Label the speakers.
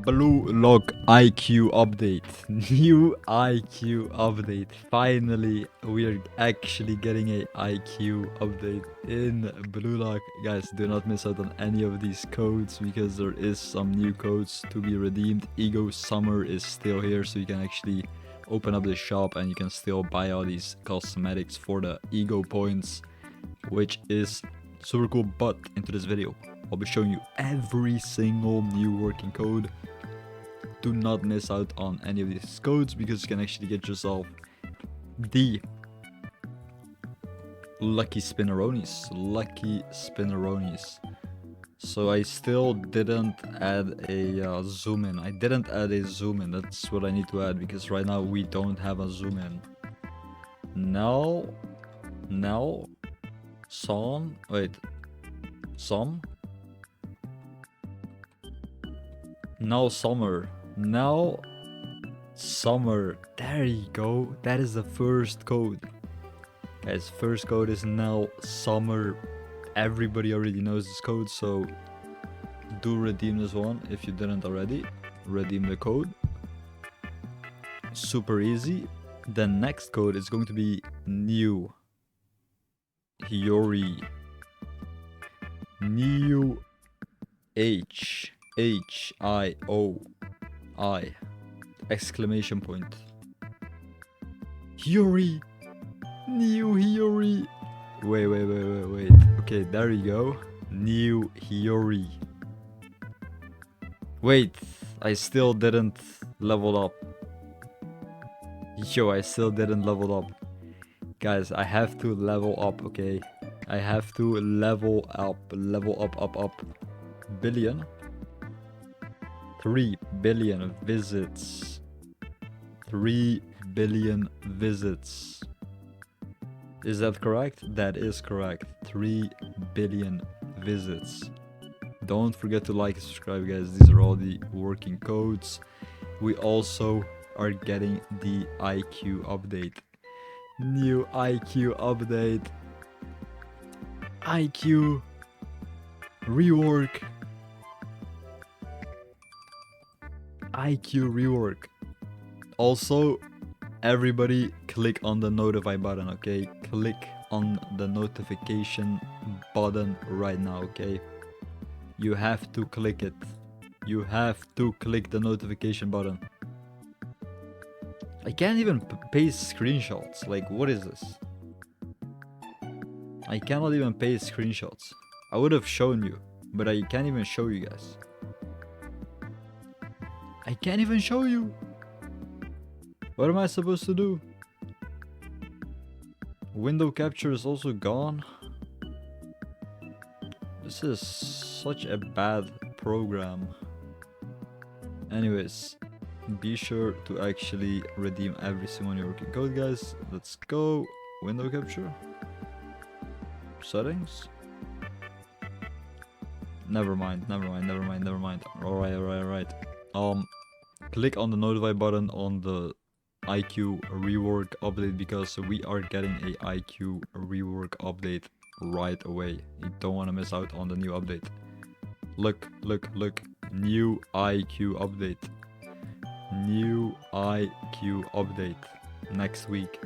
Speaker 1: Blue Lock IQ update. New IQ update. Finally, we are actually getting a IQ update in Blue Lock. Guys, do not miss out on any of these codes because there is some new codes to be redeemed. Ego Summer is still here, so you can actually open up the shop and you can still buy all these cosmetics for the Ego points, which is super cool. But into this video, I'll be showing you every single new working code. Do not miss out on any of these codes because you can actually get yourself the lucky spinneronis. So I still didn't add a zoom in. I didn't add a zoom in. That's what I need to add because right now we don't have a zoom in. Now, some. Now summer. There you go. That is the first code. Guys, first code is now summer. Everybody already knows this code, so do redeem this one if you didn't already. Redeem the code. Super easy. The next code is going to be new Hiyori. New HIOI exclamation point. Hiyori. New Hiyori. Wait. Okay, there you go. New Hiyori. Wait, I still didn't level up. Yo, I still didn't level up. Guys, I have to level up, okay? I have to level up. Billion. 3 billion visits. 3 billion visits. Is that correct? That is correct. 3 billion visits. Don't forget to like and subscribe, guys. These are all the working codes. We also are getting the IQ update. New IQ update. IQ rework. IQ rework. Also, everybody click on the notify button, okay? Click on the notification button right now, okay? You have to click it. You have to click the notification button. I can't even paste screenshots. Like, what is this? I cannot even paste screenshots. I would have shown you, but I can't even show you guys. I can't even show you. What am I supposed to do? Window capture is also gone. This is such a bad program. Anyways, be sure to actually redeem every single new working code, guys. Let's go. Window capture. Settings. Never mind. Alright. Click on the notify button on the IQ rework update because we are getting a IQ rework update right away. You don't want to miss out on the new update. Look. New IQ update. New IQ update next week.